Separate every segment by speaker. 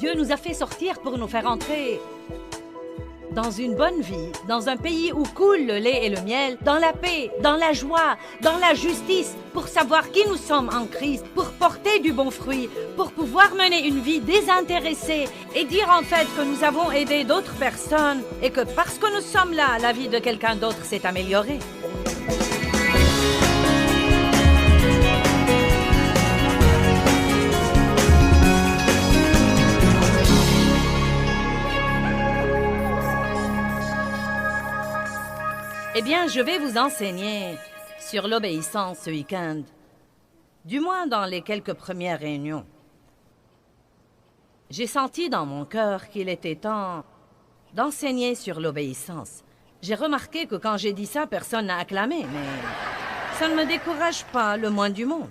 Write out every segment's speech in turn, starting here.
Speaker 1: Dieu nous a fait sortir pour nous faire entrer dans une bonne vie, dans un pays où coule le lait et le miel, dans la paix, dans la joie, dans la justice, pour savoir qui nous sommes en Christ, pour porter du bon fruit, pour pouvoir mener une vie désintéressée et dire en fait que nous avons aidé d'autres personnes et que parce que nous sommes là, la vie de quelqu'un d'autre s'est améliorée. Eh bien, je vais vous enseigner sur l'obéissance ce week-end, du moins dans les quelques premières réunions. J'ai senti dans mon cœur qu'il était temps d'enseigner sur l'obéissance. J'ai remarqué que quand j'ai dit ça, personne n'a acclamé, mais ça ne me décourage pas le moins du monde.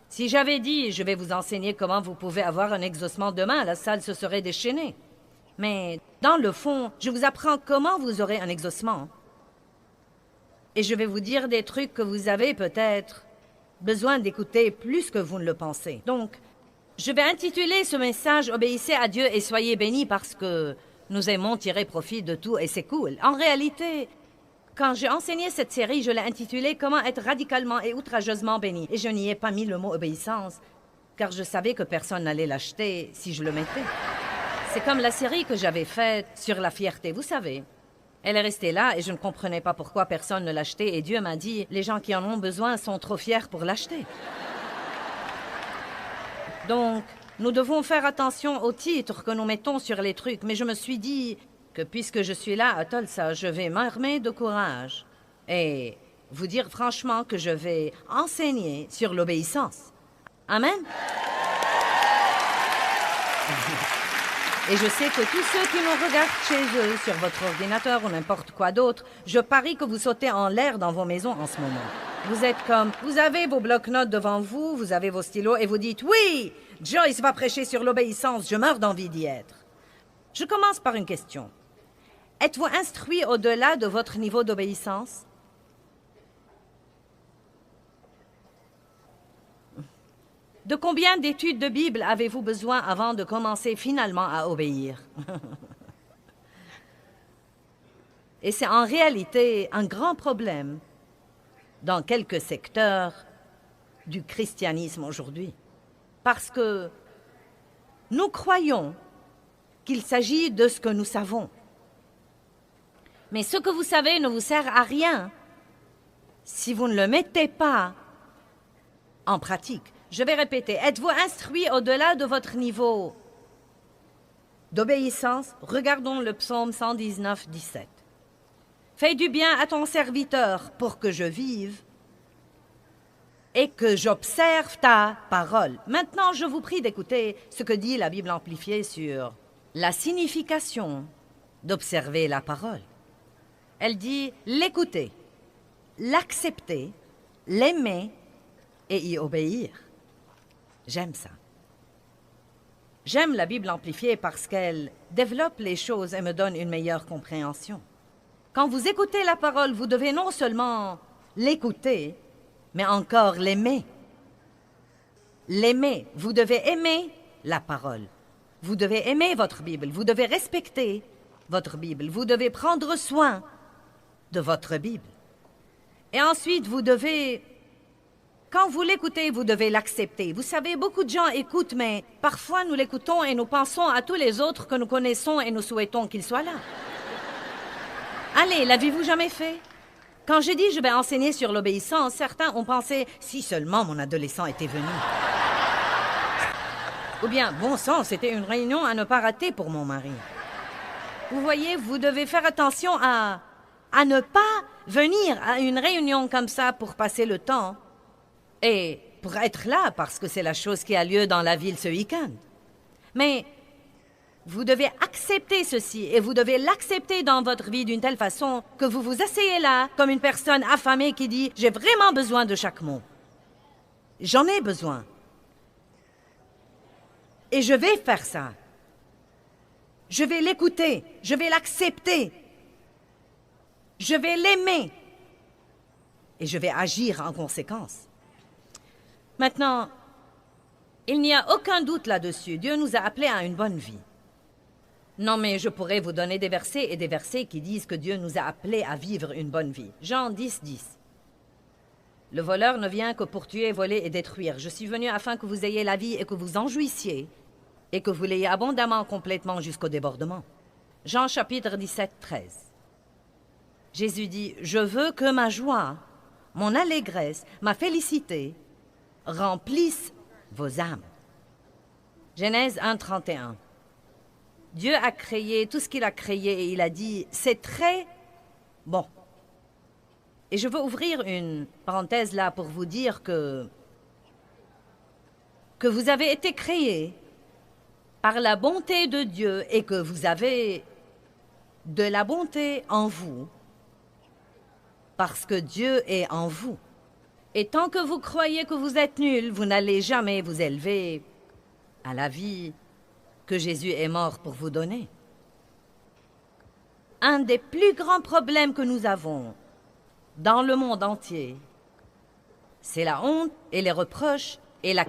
Speaker 1: Si j'avais dit « je vais vous enseigner comment vous pouvez avoir un exaucement demain », la salle se serait déchaînée. Mais dans le fond, je vous apprends comment vous aurez un exaucement. Et je vais vous dire des trucs que vous avez peut-être besoin d'écouter plus que vous ne le pensez. Donc, je vais intituler ce message « Obéissez à Dieu et soyez bénis » parce que nous aimons tirer profit de tout et c'est cool. En réalité, quand j'ai enseigné cette série, je l'ai intitulée « Comment être radicalement et outrageusement béni ». Et je n'y ai pas mis le mot « obéissance » car je savais que personne n'allait l'acheter si je le mettais. C'est comme la série que j'avais faite sur la fierté, vous savez. Elle est restée là et je ne comprenais pas pourquoi personne ne l'achetait et Dieu m'a dit « Les gens qui en ont besoin sont trop fiers pour l'acheter. » Donc, nous devons faire attention aux titres que nous mettons sur les trucs, mais je me suis dit que puisque je suis là à Tulsa, je vais m'armer de courage et vous dire franchement que je vais enseigner sur l'obéissance. Amen? Et je sais que tous ceux qui nous regardent chez eux, sur votre ordinateur ou n'importe quoi d'autre, je parie que vous sautez en l'air dans vos maisons en ce moment. Vous êtes comme, vous avez vos blocs-notes devant vous, vous avez vos stylos et vous dites « Oui, Joyce va prêcher sur l'obéissance, je meurs d'envie d'y être. » Je commence par une question. Êtes-vous instruit au-delà de votre niveau d'obéissance? De combien d'études de Bible avez-vous besoin avant de commencer finalement à obéir? Et c'est en réalité un grand problème dans quelques secteurs du christianisme aujourd'hui. Parce que nous croyons qu'il s'agit de ce que nous savons. Mais ce que vous savez ne vous sert à rien si vous ne le mettez pas en pratique. Je vais répéter, êtes-vous instruit au-delà de votre niveau d'obéissance? Regardons le psaume 119, 17. Fais du bien à ton serviteur pour que je vive et que j'observe ta parole. Maintenant, je vous prie d'écouter ce que dit la Bible amplifiée sur la signification d'observer la parole. Elle dit l'écouter, l'accepter, l'aimer et y obéir. J'aime ça. J'aime la Bible amplifiée parce qu'elle développe les choses et me donne une meilleure compréhension. Quand vous écoutez la parole, vous devez non seulement l'écouter, mais encore l'aimer. L'aimer. Vous devez aimer la parole. Vous devez aimer votre Bible. Vous devez respecter votre Bible. Vous devez prendre soin de votre Bible. Et ensuite, vous devez... Quand vous l'écoutez, vous devez l'accepter. Vous savez, beaucoup de gens écoutent, mais parfois nous l'écoutons et nous pensons à tous les autres que nous connaissons et nous souhaitons qu'ils soient là. Allez, l'avez-vous jamais fait? Quand j'ai dit « je vais enseigner sur l'obéissance », certains ont pensé « si seulement mon adolescent était venu ». Ou bien « bon sang, c'était une réunion à ne pas rater pour mon mari ». Vous voyez, vous devez faire attention à ne pas venir à une réunion comme ça pour passer le temps et pour être là parce que c'est la chose qui a lieu dans la ville ce week-end. Mais vous devez accepter ceci et vous devez l'accepter dans votre vie d'une telle façon que vous vous asseyez là comme une personne affamée qui dit « j'ai vraiment besoin de chaque mot. J'en ai besoin. Et je vais faire ça. Je vais l'écouter. Je vais l'accepter. Je vais l'aimer. Et je vais agir en conséquence. » Maintenant, Il n'y a aucun doute là-dessus. Dieu nous a appelés à une bonne vie. Non, mais je pourrais vous donner des versets et des versets qui disent que Dieu nous a appelés à vivre une bonne vie. Jean 10, 10. Le voleur ne vient que pour tuer, voler et détruire. Je suis venu afin que vous ayez la vie et que vous en jouissiez, et que vous l'ayez abondamment, complètement, jusqu'au débordement. Jean chapitre 17, 13. Jésus dit, « Je veux que ma joie, mon allégresse, ma félicité remplissent vos âmes. » Genèse 1, 31. Dieu a créé tout ce qu'il a créé et il a dit, c'est très bon. Et je veux ouvrir une parenthèse là pour vous dire que vous avez été créés par la bonté de Dieu et que vous avez de la bonté en vous parce que Dieu est en vous. Et tant que vous croyez que vous êtes nuls, vous n'allez jamais vous élever à la vie que Jésus est mort pour vous donner. Un des plus grands problèmes que nous avons dans le monde entier, c'est la honte et les reproches et la...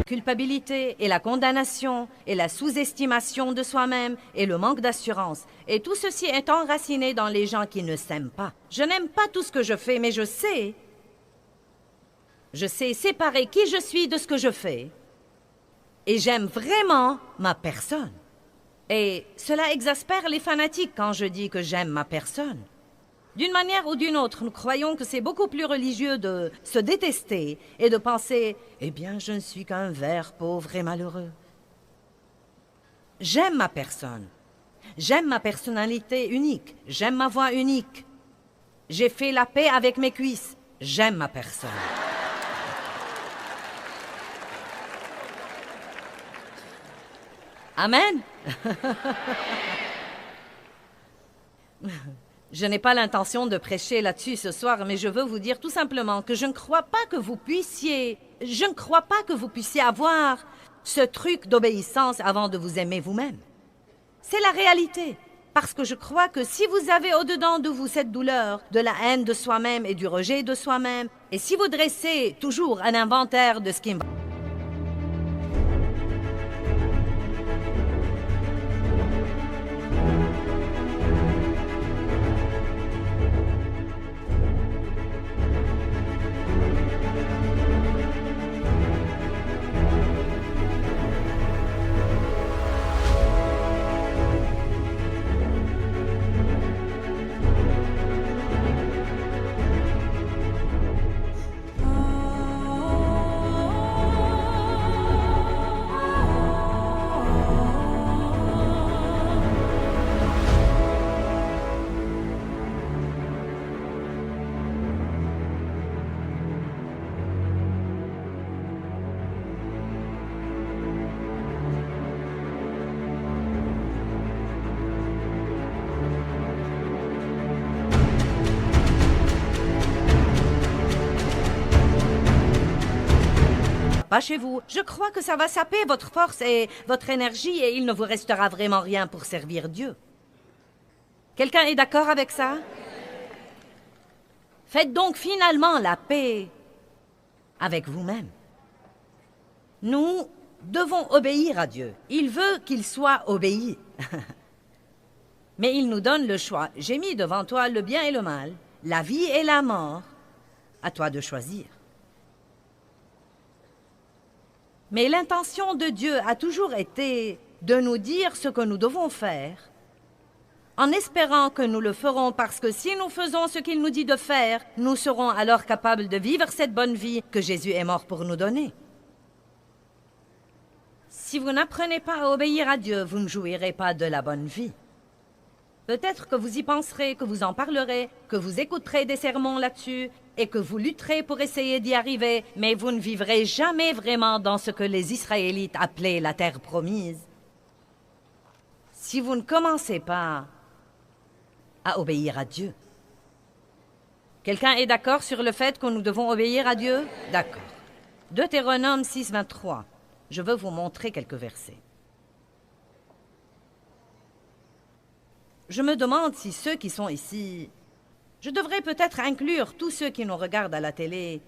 Speaker 1: culpabilité et la condamnation et la sous-estimation de soi-même et le manque d'assurance. Et tout ceci est enraciné dans les gens qui ne s'aiment pas. Je n'aime pas tout ce que je fais, mais je sais séparer qui je suis de ce que je fais. Et j'aime vraiment ma personne. Et cela exaspère les fanatiques quand je dis que j'aime ma personne. D'une manière ou d'une autre, nous croyons que c'est beaucoup plus religieux de se détester et de penser « Eh bien, je ne suis qu'un ver pauvre et malheureux. » J'aime ma personne. J'aime ma personnalité unique. J'aime ma voix unique. J'ai fait la paix avec mes cuisses. J'aime ma personne. Amen. Je n'ai pas l'intention de prêcher là-dessus ce soir, mais je veux vous dire tout simplement que je ne crois pas que vous puissiez avoir ce truc d'obéissance avant de vous aimer vous-même. C'est la réalité. Parce que je crois que si vous avez au-dedans de vous cette douleur, de la haine de soi-même et du rejet de soi-même, et si vous dressez toujours un inventaire de ce qui me... pas chez vous. Je crois que ça va saper votre force et votre énergie et il ne vous restera vraiment rien pour servir Dieu. Quelqu'un est d'accord avec ça? Faites donc finalement la paix avec vous-même. Nous devons obéir à Dieu. Il veut qu'il soit obéi. Mais il nous donne le choix. J'ai mis devant toi le bien et le mal, la vie et la mort. À toi de choisir. Mais l'intention de Dieu a toujours été de nous dire ce que nous devons faire, en espérant que nous le ferons parce que si nous faisons ce qu'il nous dit de faire, nous serons alors capables de vivre cette bonne vie que Jésus est mort pour nous donner. Si vous n'apprenez pas à obéir à Dieu, vous ne jouirez pas de la bonne vie. Peut-être que vous y penserez, que vous en parlerez, que vous écouterez des sermons là-dessus et que vous lutterez pour essayer d'y arriver, mais vous ne vivrez jamais vraiment dans ce que les Israélites appelaient la terre promise. Si vous ne commencez pas à obéir à Dieu. Quelqu'un est d'accord sur le fait que nous devons obéir à Dieu? D'accord. Deutéronome 6, 23. Je veux vous montrer quelques versets. Je me demande si ceux qui sont ici... Je devrais peut-être inclure tous ceux qui nous regardent à la télé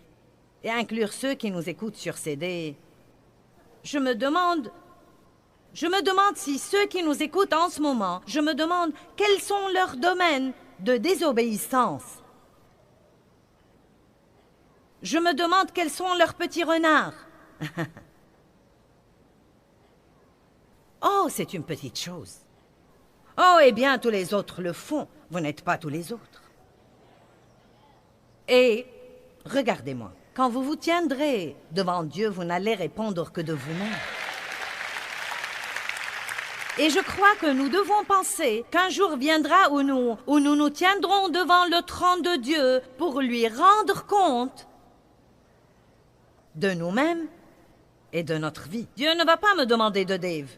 Speaker 1: et inclure ceux qui nous écoutent sur CD. Je me demande si ceux qui nous écoutent en ce moment, je me demande quels sont leurs domaines de désobéissance. Je me demande quels sont leurs petits renards. Oh, c'est une petite chose. Oh, eh bien, tous les autres le font. Vous n'êtes pas tous les autres. Et, regardez-moi, quand vous vous tiendrez devant Dieu, vous n'allez répondre que de vous-même. Et je crois que nous devons penser qu'un jour viendra où nous nous tiendrons devant le trône de Dieu pour lui rendre compte de nous-mêmes et de notre vie. Dieu ne va pas me demander de Dave.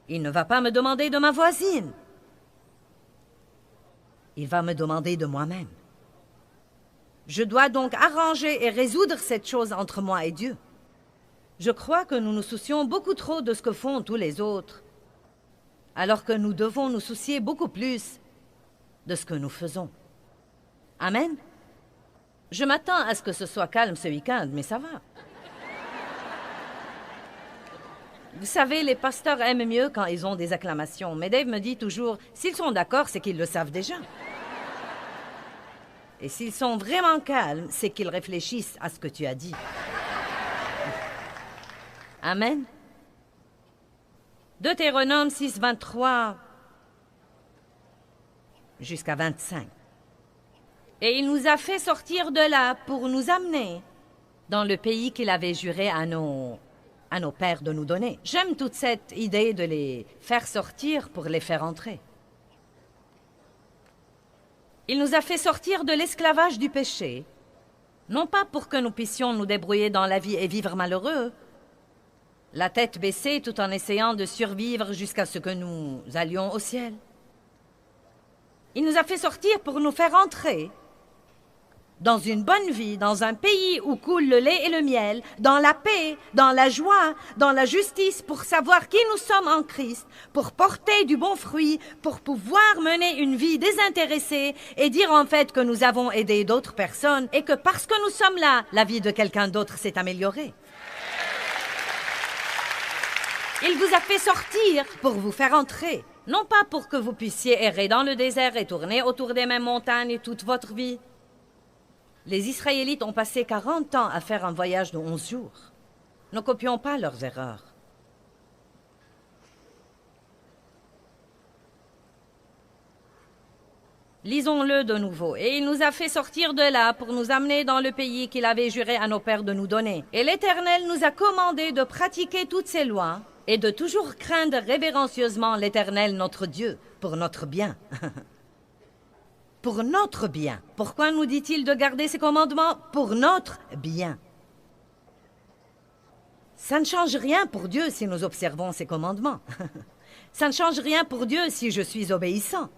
Speaker 1: Il ne va pas me demander de ma voisine. Il va me demander de moi-même. Je dois donc arranger et résoudre cette chose entre moi et Dieu. Je crois que nous nous soucions beaucoup trop de ce que font tous les autres, alors que nous devons nous soucier beaucoup plus de ce que nous faisons. Amen. Je m'attends à ce que ce soit calme ce week-end, mais ça va. Vous savez, les pasteurs aiment mieux quand ils ont des acclamations, mais Dave me dit toujours, s'ils sont d'accord, c'est qu'ils le savent déjà. Et s'ils sont vraiment calmes, c'est qu'ils réfléchissent à ce que tu as dit. Amen. Deutéronome 6, 23 jusqu'à 25. Et il nous a fait sortir de là pour nous amener dans le pays qu'il avait juré à nos pères de nous donner. J'aime toute cette idée de les faire sortir pour les faire entrer. Il nous a fait sortir de l'esclavage du péché, non pas pour que nous puissions nous débrouiller dans la vie et vivre malheureux, la tête baissée tout en essayant de survivre jusqu'à ce que nous allions au ciel. Il nous a fait sortir pour nous faire entrer dans une bonne vie, dans un pays où coule le lait et le miel, dans la paix, dans la joie, dans la justice, pour savoir qui nous sommes en Christ, pour porter du bon fruit, pour pouvoir mener une vie désintéressée et dire en fait que nous avons aidé d'autres personnes et que parce que nous sommes là, la vie de quelqu'un d'autre s'est améliorée. Il vous a fait sortir pour vous faire entrer, non pas pour que vous puissiez errer dans le désert et tourner autour des mêmes montagnes toute votre vie. Les Israélites ont passé 40 ans à faire un voyage de 11 jours. Ne copions pas leurs erreurs. Lisons-le de nouveau. Et il nous a fait sortir de là pour nous amener dans le pays qu'il avait juré à nos pères de nous donner. Et l'Éternel nous a commandé de pratiquer toutes ses lois et de toujours craindre révérencieusement l'Éternel notre Dieu pour notre bien. Pour notre bien. Pourquoi nous dit-il de garder ses commandements? Pour notre bien. Ça ne change rien pour Dieu si nous observons ses commandements. Ça ne change rien pour Dieu si je suis obéissant.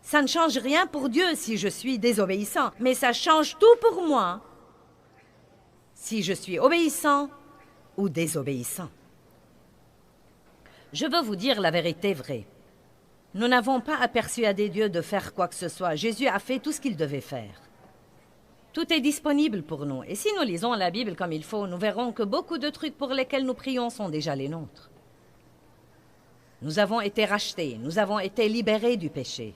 Speaker 1: Ça ne change rien pour Dieu si je suis désobéissant. Mais ça change tout pour moi si je suis obéissant ou désobéissant. Je veux vous dire la vérité vraie. Nous n'avons pas à persuader Dieu de faire quoi que ce soit. Jésus a fait tout ce qu'il devait faire. Tout est disponible pour nous. Et si nous lisons la Bible comme il faut, nous verrons que beaucoup de trucs pour lesquels nous prions sont déjà les nôtres. Nous avons été rachetés, nous avons été libérés du péché.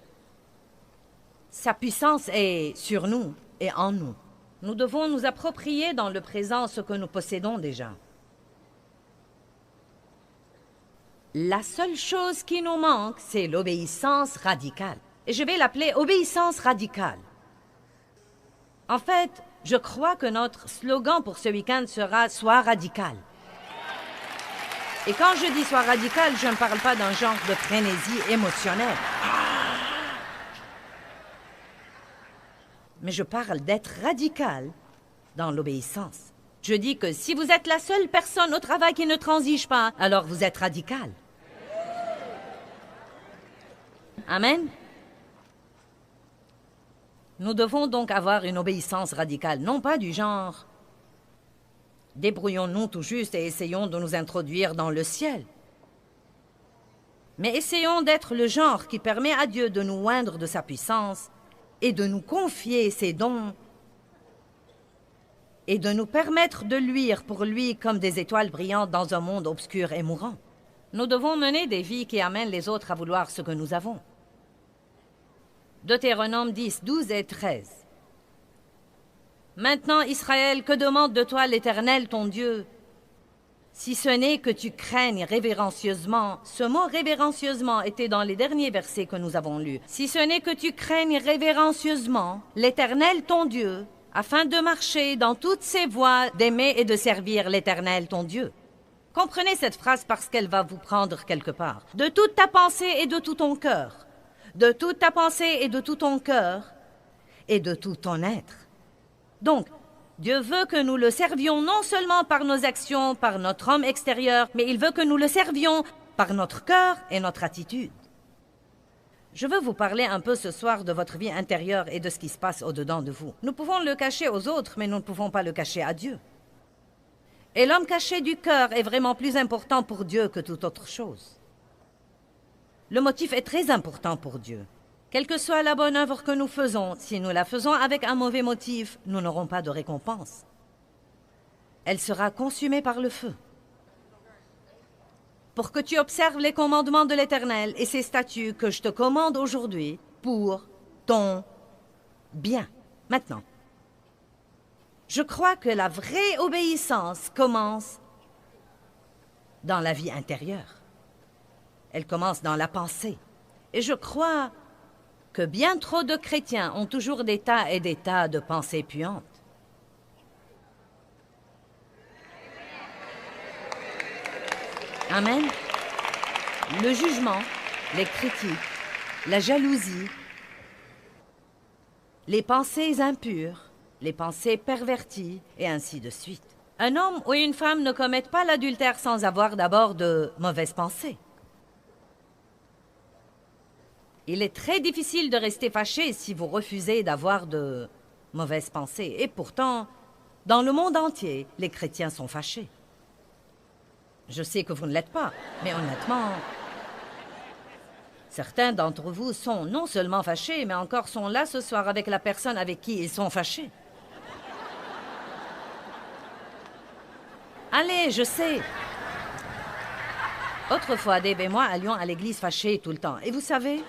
Speaker 1: Sa puissance est sur nous et en nous. Nous devons nous approprier dans le présent ce que nous possédons déjà. La seule chose qui nous manque, c'est l'obéissance radicale. Et je vais l'appeler obéissance radicale. En fait, je crois que notre slogan pour ce week-end sera « Sois radical ». Et quand je dis « Sois radical », je ne parle pas d'un genre de frénésie émotionnelle. Mais je parle d'être radical dans l'obéissance. Je dis que si vous êtes la seule personne au travail qui ne transige pas, alors vous êtes radical. Amen. Nous devons donc avoir une obéissance radicale, non pas du genre « débrouillons-nous tout juste et essayons de nous introduire dans le ciel ». Mais essayons d'être le genre qui permet à Dieu de nous oindre de sa puissance et de nous confier ses dons et de nous permettre de luire pour lui comme des étoiles brillantes dans un monde obscur et mourant. Nous devons mener des vies qui amènent les autres à vouloir ce que nous avons. Deutéronome 10, 12 et 13. Maintenant, Israël, que demande de toi l'Éternel, ton Dieu, si ce n'est que tu craignes révérencieusement. Ce mot révérencieusement était dans les derniers versets que nous avons lus. Si ce n'est que tu craignes révérencieusement l'Éternel, ton Dieu, afin de marcher dans toutes ses voies, d'aimer et de servir l'Éternel, ton Dieu. Comprenez cette phrase parce qu'elle va vous prendre quelque part. De toute ta pensée et de tout ton cœur. De toute ta pensée et de tout ton cœur et de tout ton être. Donc, Dieu veut que nous le servions non seulement par nos actions, par notre homme extérieur, mais il veut que nous le servions par notre cœur et notre attitude. Je veux vous parler un peu ce soir de votre vie intérieure et de ce qui se passe au-dedans de vous. Nous pouvons le cacher aux autres, mais nous ne pouvons pas le cacher à Dieu. Et l'homme caché du cœur est vraiment plus important pour Dieu que toute autre chose. Le motif est très important pour Dieu. Quelle que soit la bonne œuvre que nous faisons, si nous la faisons avec un mauvais motif, nous n'aurons pas de récompense. Elle sera consumée par le feu. Pour que tu observes les commandements de l'Éternel et ses statuts que je te commande aujourd'hui pour ton bien. Maintenant, je crois que la vraie obéissance commence dans la vie intérieure. Elle commence dans la pensée. Et je crois que bien trop de chrétiens ont toujours des tas et des tas de pensées puantes. Amen. Le jugement, les critiques, la jalousie, les pensées impures, les pensées perverties, et ainsi de suite. Un homme ou une femme ne commettent pas l'adultère sans avoir d'abord de mauvaises pensées. Il est très difficile de rester fâché si vous refusez d'avoir de mauvaises pensées. Et pourtant, dans le monde entier, les chrétiens sont fâchés. Je sais que vous ne l'êtes pas, mais honnêtement, certains d'entre vous sont non seulement fâchés, mais encore sont là ce soir avec la personne avec qui ils sont fâchés. Allez, je sais. Autrefois, Dave et moi allions à l'église fâchés tout le temps. Et vous savez,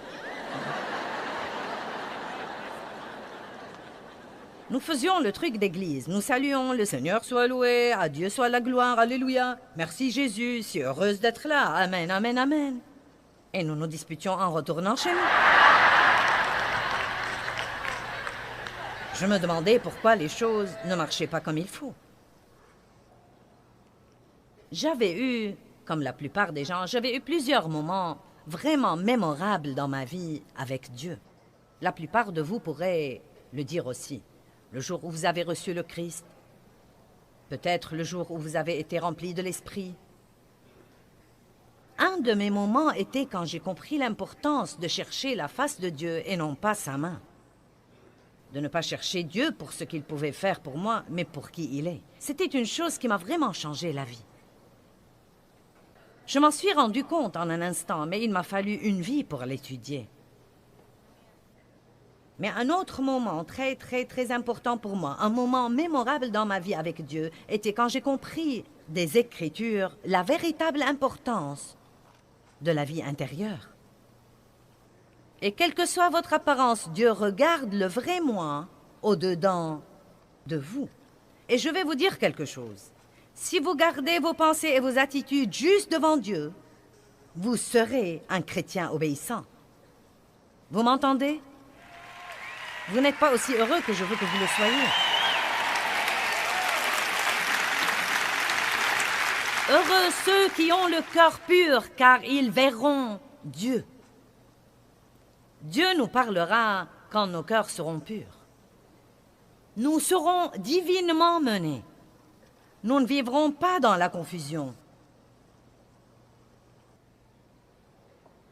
Speaker 1: nous faisions le truc d'église. Nous saluons, le Seigneur soit loué, à Dieu soit la gloire, alléluia. Merci Jésus, si heureuse d'être là. Amen, amen, amen. Et nous nous disputions en retournant chez nous. Je me demandais pourquoi les choses ne marchaient pas comme il faut. J'avais eu, comme la plupart des gens, j'avais eu plusieurs moments vraiment mémorables dans ma vie avec Dieu. La plupart de vous pourraient le dire aussi. Le jour où vous avez reçu le Christ, peut-être le jour où vous avez été rempli de l'Esprit. Un de mes moments était quand j'ai compris l'importance de chercher la face de Dieu et non pas sa main. De ne pas chercher Dieu pour ce qu'il pouvait faire pour moi, mais pour qui il est. C'était une chose qui m'a vraiment changé la vie. Je m'en suis rendu compte en un instant, mais il m'a fallu une vie pour l'étudier. Mais un autre moment très, très, très important pour moi, un moment mémorable dans ma vie avec Dieu, était quand j'ai compris des Écritures la véritable importance de la vie intérieure. Et quelle que soit votre apparence, Dieu regarde le vrai moi au-dedans de vous. Et je vais vous dire quelque chose. Si vous gardez vos pensées et vos attitudes juste devant Dieu, vous serez un chrétien obéissant. Vous m'entendez? Vous n'êtes pas aussi heureux que je veux que vous le soyez. Heureux ceux qui ont le cœur pur, car ils verront Dieu. Dieu nous parlera quand nos cœurs seront purs. Nous serons divinement menés. Nous ne vivrons pas dans la confusion.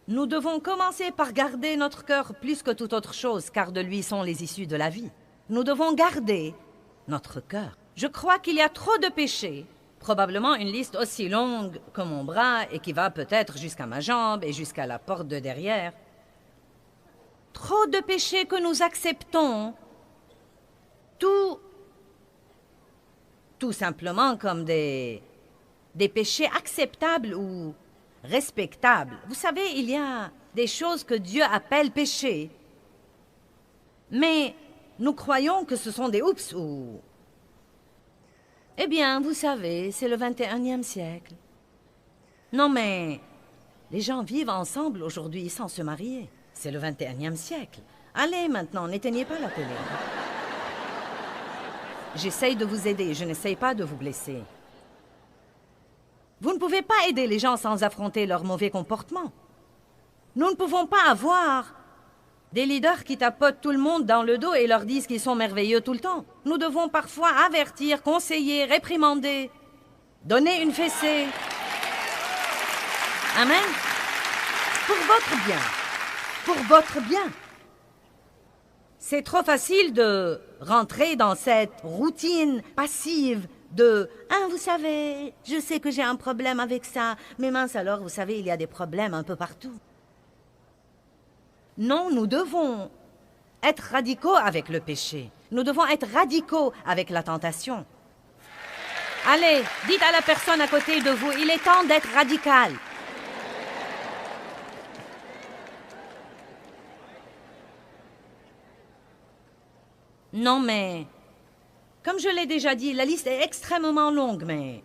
Speaker 1: Nous devons commencer par garder notre cœur plus que toute autre chose, car de lui sont les issues de la vie. Nous devons garder notre cœur. Je crois qu'il y a trop de péchés, probablement une liste aussi longue que mon bras et qui va peut-être jusqu'à ma jambe et jusqu'à la porte de derrière. Trop de péchés que nous acceptons, tout simplement comme des péchés acceptables ou respectables. Vous savez, il y a des choses que Dieu appelle péchés, mais nous croyons que ce sont des oups ou... Eh bien, vous savez, c'est le 21e siècle. Non, mais les gens vivent ensemble aujourd'hui sans se marier. C'est le 21e siècle. Allez, maintenant, n'éteignez pas la télé. J'essaye de vous aider, je n'essaye pas de vous blesser. Vous ne pouvez pas aider les gens sans affronter leur mauvais comportement. Nous ne pouvons pas avoir des leaders qui tapotent tout le monde dans le dos et leur disent qu'ils sont merveilleux tout le temps. Nous devons parfois avertir, conseiller, réprimander, donner une fessée. Amen. Pour votre bien. Pour votre bien. C'est trop facile de rentrer dans cette routine passive de « Ah, vous savez, je sais que j'ai un problème avec ça, mais mince alors, vous savez, il y a des problèmes un peu partout. » Non, nous devons être radicaux avec le péché. Nous devons être radicaux avec la tentation. Allez, dites à la personne à côté de vous, il est temps d'être radical. Non, mais, comme je l'ai déjà dit, la liste est extrêmement longue, mais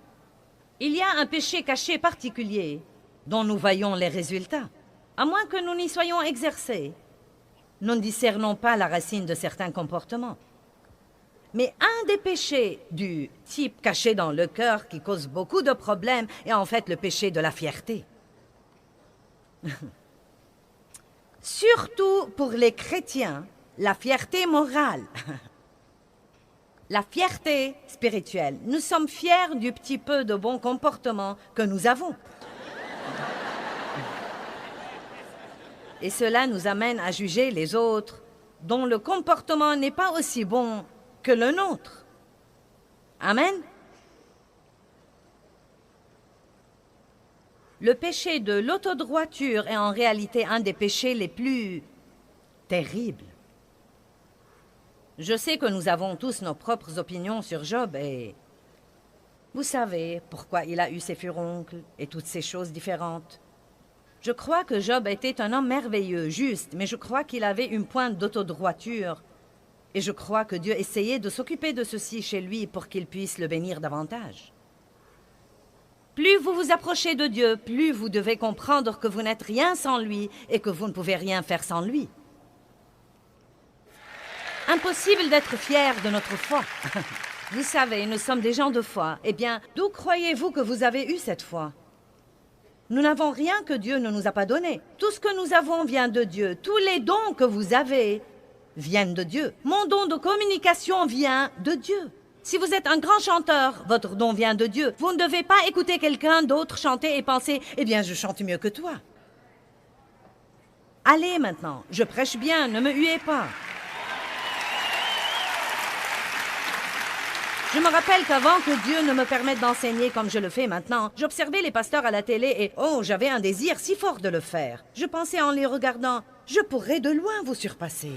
Speaker 1: il y a un péché caché particulier dont nous voyons les résultats. À moins que nous n'y soyons exercés, nous ne discernons pas la racine de certains comportements. Mais un des péchés du type caché dans le cœur qui cause beaucoup de problèmes est en fait le péché de la fierté. Surtout pour les chrétiens, la fierté morale. La fierté spirituelle. Nous sommes fiers du petit peu de bon comportement que nous avons. Et cela nous amène à juger les autres dont le comportement n'est pas aussi bon que le nôtre. Amen. Le péché de l'autodroiture est en réalité un des péchés les plus terribles. Je sais que nous avons tous nos propres opinions sur Job et vous savez pourquoi il a eu ses furoncles et toutes ces choses différentes. Je crois que Job était un homme merveilleux, juste, mais je crois qu'il avait une pointe d'autodroiture. Et je crois que Dieu essayait de s'occuper de ceci chez lui pour qu'il puisse le bénir davantage. Plus vous vous approchez de Dieu, plus vous devez comprendre que vous n'êtes rien sans lui et que vous ne pouvez rien faire sans lui. Impossible d'être fier de notre foi. Vous savez, nous sommes des gens de foi. Eh bien, d'où croyez-vous que vous avez eu cette foi? Nous n'avons rien que Dieu ne nous a pas donné. Tout ce que nous avons vient de Dieu. Tous les dons que vous avez viennent de Dieu. Mon don de communication vient de Dieu. Si vous êtes un grand chanteur, votre don vient de Dieu. Vous ne devez pas écouter quelqu'un d'autre chanter et penser « Eh bien, je chante mieux que toi. » Allez maintenant, je prêche bien, ne me huez pas. Je me rappelle qu'avant que Dieu ne me permette d'enseigner comme je le fais maintenant, j'observais les pasteurs à la télé et, oh, j'avais un désir si fort de le faire. Je pensais en les regardant, je pourrais de loin vous surpasser.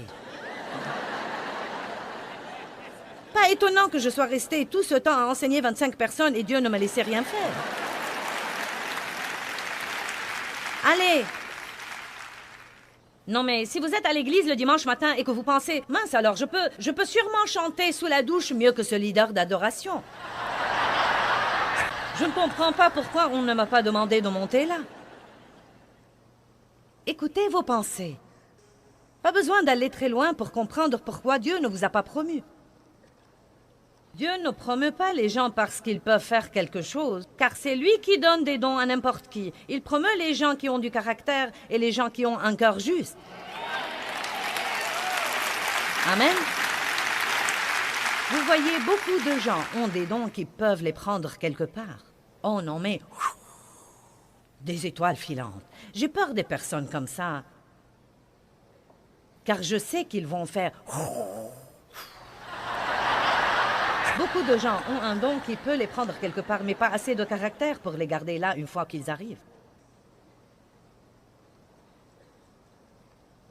Speaker 1: Pas étonnant que je sois restée tout ce temps à enseigner 25 personnes et Dieu ne me laissait rien faire. Allez! Non, mais si vous êtes à l'église le dimanche matin et que vous pensez « Mince, alors je peux sûrement chanter sous la douche mieux que ce leader d'adoration. » Je ne comprends pas pourquoi on ne m'a pas demandé de monter là. Écoutez vos pensées. Pas besoin d'aller très loin pour comprendre pourquoi Dieu ne vous a pas promu. Dieu ne promeut pas les gens parce qu'ils peuvent faire quelque chose, car c'est lui qui donne des dons à n'importe qui. Il promeut les gens qui ont du caractère et les gens qui ont un cœur juste. Amen. Vous voyez, beaucoup de gens ont des dons qui peuvent les prendre quelque part. Oh non, mais... des étoiles filantes. J'ai peur des personnes comme ça, car je sais qu'ils vont faire... Beaucoup de gens ont un don qui peut les prendre quelque part, mais pas assez de caractère pour les garder là une fois qu'ils arrivent.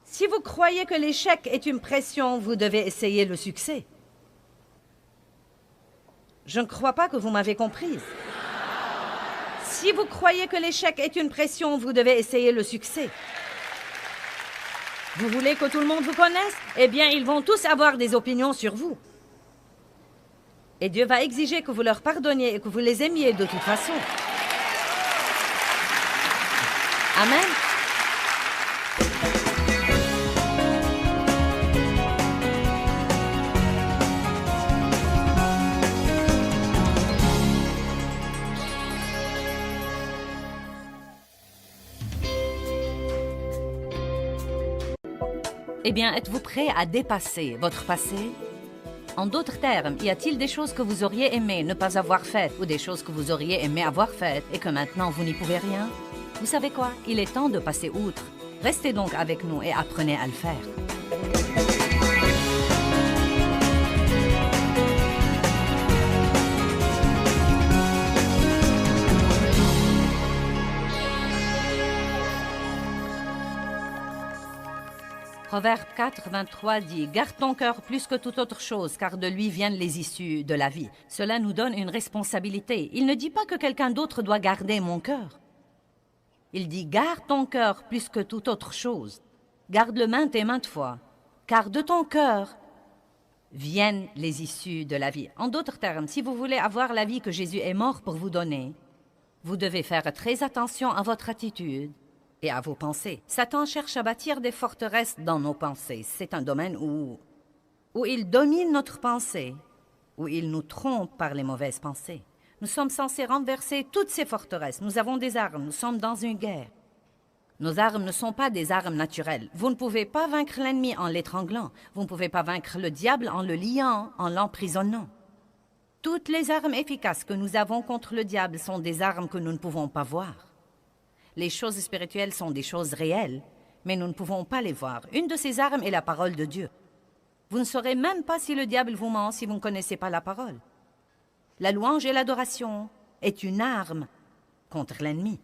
Speaker 1: Si vous croyez que l'échec est une pression, vous devez essayer le succès. Je ne crois pas que vous m'avez comprise. Si vous croyez que l'échec est une pression, vous devez essayer le succès. Vous voulez que tout le monde vous connaisse? Eh bien, ils vont tous avoir des opinions sur vous. Et Dieu va exiger que vous leur pardonniez et que vous les aimiez de toute façon. Amen. Eh bien, êtes-vous prêt à dépasser votre passé? En d'autres termes, y a-t-il des choses que vous auriez aimé ne pas avoir faites ou des choses que vous auriez aimé avoir faites et que maintenant vous n'y pouvez rien? Vous savez quoi? Il est temps de passer outre. Restez donc avec nous et apprenez à le faire. Proverbe 4, 23 dit « Garde ton cœur plus que toute autre chose, car de lui viennent les issues de la vie. » Cela nous donne une responsabilité. Il ne dit pas que quelqu'un d'autre doit garder mon cœur. Il dit « Garde ton cœur plus que toute autre chose. Garde-le maintes et maintes fois, car de ton cœur viennent les issues de la vie. » En d'autres termes, si vous voulez avoir la vie que Jésus est mort pour vous donner, vous devez faire très attention à votre attitude et à vos pensées. Satan cherche à bâtir des forteresses dans nos pensées. C'est un domaine où il domine notre pensée, où il nous trompe par les mauvaises pensées. Nous sommes censés renverser toutes ces forteresses. Nous avons des armes, nous sommes dans une guerre. Nos armes ne sont pas des armes naturelles. Vous ne pouvez pas vaincre l'ennemi en l'étranglant. Vous ne pouvez pas vaincre le diable en le liant, en l'emprisonnant. Toutes les armes efficaces que nous avons contre le diable sont des armes que nous ne pouvons pas voir. Les choses spirituelles sont des choses réelles, mais nous ne pouvons pas les voir. Une de ces armes est la parole de Dieu. Vous ne saurez même pas si le diable vous ment si vous ne connaissez pas la parole. La louange et l'adoration est une arme contre l'ennemi.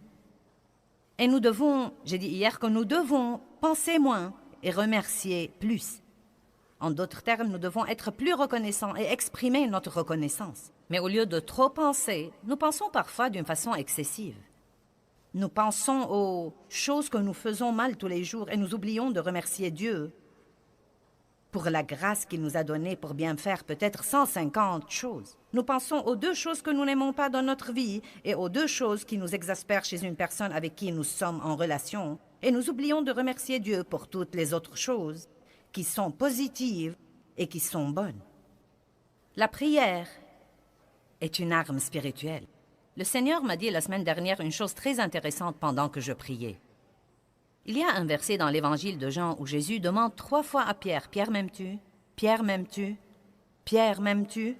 Speaker 1: Et nous devons, j'ai dit hier que nous devons penser moins et remercier plus. En d'autres termes, nous devons être plus reconnaissants et exprimer notre reconnaissance. Mais au lieu de trop penser, nous pensons parfois d'une façon excessive. Nous pensons aux choses que nous faisons mal tous les jours et nous oublions de remercier Dieu pour la grâce qu'il nous a donnée pour bien faire peut-être 150 choses. Nous pensons aux 2 choses que nous n'aimons pas dans notre vie et aux 2 choses qui nous exaspèrent chez une personne avec qui nous sommes en relation et nous oublions de remercier Dieu pour toutes les autres choses qui sont positives et qui sont bonnes. La prière est une arme spirituelle. Le Seigneur m'a dit la semaine dernière une chose très intéressante pendant que je priais. Il y a un verset dans l'Évangile de Jean où Jésus demande 3 fois à Pierre, « Pierre, m'aimes-tu? Pierre, m'aimes-tu? Pierre, m'aimes-tu? »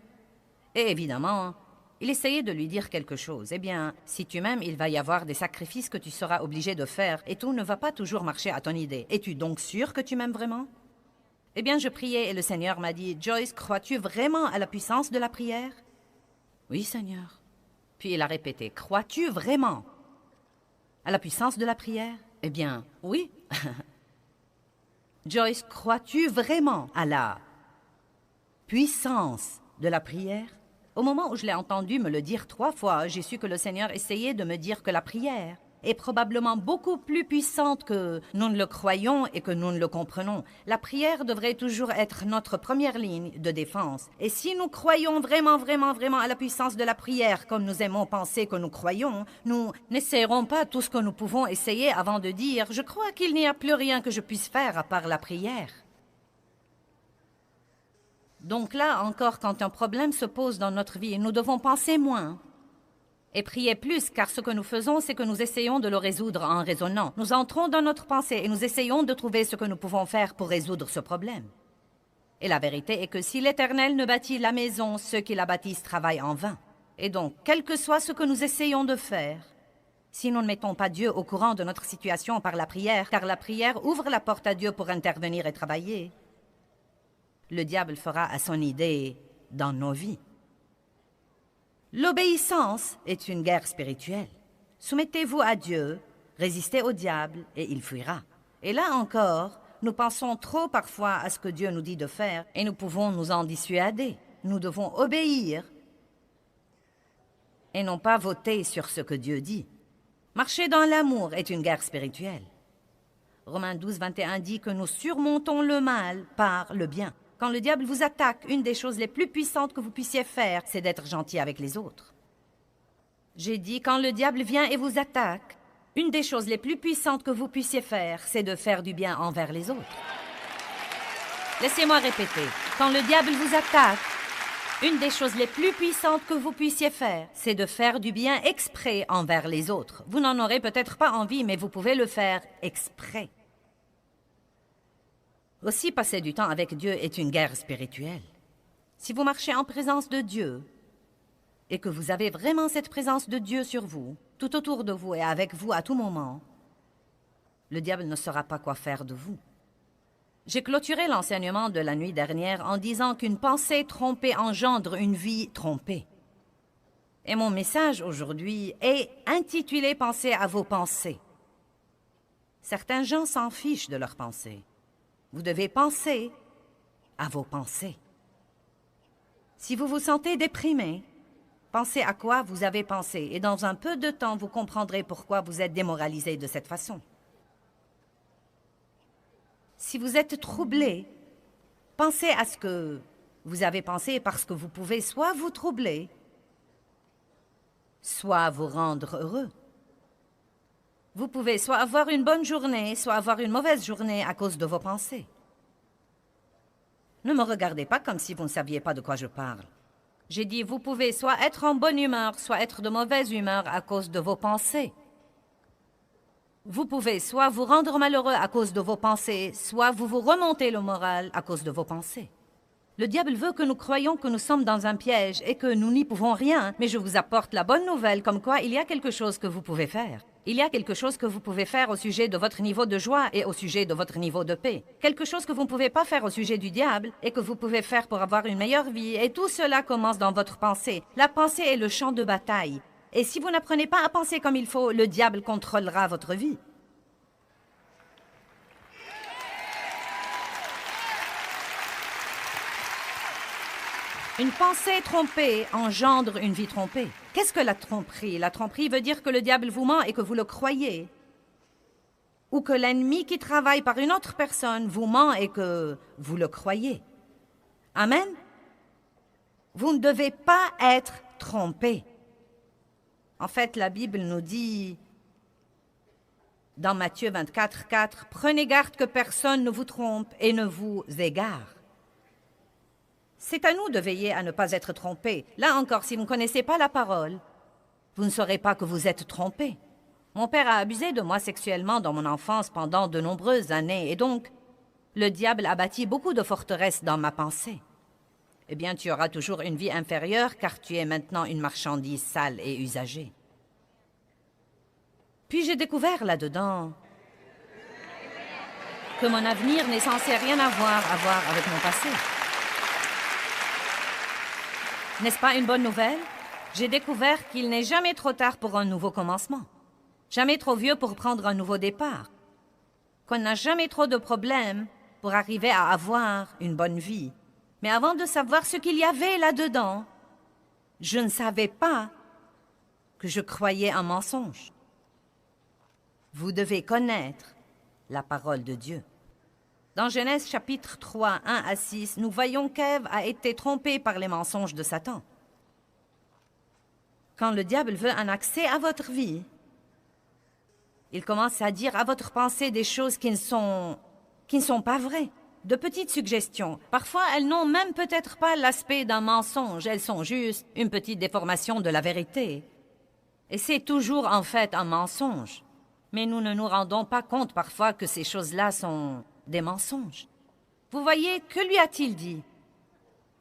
Speaker 1: Et évidemment, il essayait de lui dire quelque chose. Eh bien, si tu m'aimes, il va y avoir des sacrifices que tu seras obligé de faire et tout ne va pas toujours marcher à ton idée. Es-tu donc sûr que tu m'aimes vraiment? Eh bien, je priais et le Seigneur m'a dit, « Joyce, crois-tu vraiment à la puissance de la prière? » « Oui, Seigneur. » Puis il a répété, « Crois-tu vraiment à la puissance de la prière? » Eh bien, oui. Joyce, crois-tu vraiment à la puissance de la prière? Au moment où je l'ai entendu me le dire 3 fois, j'ai su que le Seigneur essayait de me dire que la prière est probablement beaucoup plus puissante que nous ne le croyons et que nous ne le comprenons. La prière devrait toujours être notre première ligne de défense. Et si nous croyons vraiment, vraiment, vraiment à la puissance de la prière, comme nous aimons penser que nous croyons, nous n'essayerons pas tout ce que nous pouvons essayer avant de dire « Je crois qu'il n'y a plus rien que je puisse faire à part la prière ». Donc là, encore, quand un problème se pose dans notre vie, nous devons penser moins et prier plus, car ce que nous faisons, c'est que nous essayons de le résoudre en raisonnant. Nous entrons dans notre pensée et nous essayons de trouver ce que nous pouvons faire pour résoudre ce problème. Et la vérité est que si l'Éternel ne bâtit la maison, ceux qui la bâtissent travaillent en vain. Et donc, quel que soit ce que nous essayons de faire, si nous ne mettons pas Dieu au courant de notre situation par la prière, car la prière ouvre la porte à Dieu pour intervenir et travailler, le diable fera à son idée dans nos vies. L'obéissance est une guerre spirituelle. Soumettez-vous à Dieu, résistez au diable et il fuira. Et là encore, nous pensons trop parfois à ce que Dieu nous dit de faire et nous pouvons nous en dissuader. Nous devons obéir et non pas voter sur ce que Dieu dit. Marcher dans l'amour est une guerre spirituelle. Romains 12, 21 dit que nous surmontons le mal par le bien. Quand le diable vous attaque, une des choses les plus puissantes que vous puissiez faire, c'est d'être gentil avec les autres. J'ai dit, quand le diable vient et vous attaque, une des choses les plus puissantes que vous puissiez faire, c'est de faire du bien envers les autres. Laissez-moi répéter. Quand le diable vous attaque, une des choses les plus puissantes que vous puissiez faire, c'est de faire du bien exprès envers les autres. Vous n'en aurez peut-être pas envie, mais vous pouvez le faire exprès. Aussi, passer du temps avec Dieu est une guerre spirituelle. Si vous marchez en présence de Dieu et que vous avez vraiment cette présence de Dieu sur vous, tout autour de vous et avec vous à tout moment, le diable ne saura pas quoi faire de vous. J'ai clôturé l'enseignement de la nuit dernière en disant qu'une pensée trompée engendre une vie trompée. Et mon message aujourd'hui est intitulé « Pensez à vos pensées ». Certains gens s'en fichent de leurs pensées. Vous devez penser à vos pensées. Si vous vous sentez déprimé, pensez à quoi vous avez pensé et dans un peu de temps, vous comprendrez pourquoi vous êtes démoralisé de cette façon. Si vous êtes troublé, pensez à ce que vous avez pensé parce que vous pouvez soit vous troubler, soit vous rendre heureux. Vous pouvez soit avoir une bonne journée, soit avoir une mauvaise journée à cause de vos pensées. Ne me regardez pas comme si vous ne saviez pas de quoi je parle. J'ai dit, vous pouvez soit être en bonne humeur, soit être de mauvaise humeur à cause de vos pensées. Vous pouvez soit vous rendre malheureux à cause de vos pensées, soit vous vous remontez le moral à cause de vos pensées. Le diable veut que nous croyions que nous sommes dans un piège et que nous n'y pouvons rien, mais je vous apporte la bonne nouvelle comme quoi il y a quelque chose que vous pouvez faire. Il y a quelque chose que vous pouvez faire au sujet de votre niveau de joie et au sujet de votre niveau de paix. Quelque chose que vous ne pouvez pas faire au sujet du diable et que vous pouvez faire pour avoir une meilleure vie. Et tout cela commence dans votre pensée. La pensée est le champ de bataille. Et si vous n'apprenez pas à penser comme il faut, le diable contrôlera votre vie. Une pensée trompée engendre une vie trompée. Qu'est-ce que la tromperie? La tromperie veut dire que le diable vous ment et que vous le croyez. Ou que l'ennemi qui travaille par une autre personne vous ment et que vous le croyez. Amen? Vous ne devez pas être trompé. En fait, la Bible nous dit, dans Matthieu 24, 4, « Prenez garde que personne ne vous trompe et ne vous égare. » C'est à nous de veiller à ne pas être trompés. Là encore, si vous ne connaissez pas la parole, vous ne saurez pas que vous êtes trompés. Mon père a abusé de moi sexuellement dans mon enfance pendant de nombreuses années, et donc, le diable a bâti beaucoup de forteresses dans ma pensée. Eh bien, tu auras toujours une vie inférieure, car tu es maintenant une marchandise sale et usagée. Puis j'ai découvert là-dedans que mon avenir n'est censé rien avoir avec mon passé. N'est-ce pas une bonne nouvelle? J'ai découvert qu'il n'est jamais trop tard pour un nouveau commencement. Jamais trop vieux pour prendre un nouveau départ. Qu'on n'a jamais trop de problèmes pour arriver à avoir une bonne vie. Mais avant de savoir ce qu'il y avait là-dedans, je ne savais pas que je croyais un mensonge. Vous devez connaître la parole de Dieu. Dans Genèse chapitre 3, 1 à 6, nous voyons qu'Ève a été trompée par les mensonges de Satan. Quand le diable veut un accès à votre vie, il commence à dire à votre pensée des choses qui ne sont pas vraies. De petites suggestions. Parfois, elles n'ont même peut-être pas l'aspect d'un mensonge. Elles sont juste une petite déformation de la vérité. Et c'est toujours en fait un mensonge. Mais nous ne nous rendons pas compte parfois que ces choses-là sont des mensonges. Vous voyez, que lui a-t-il dit?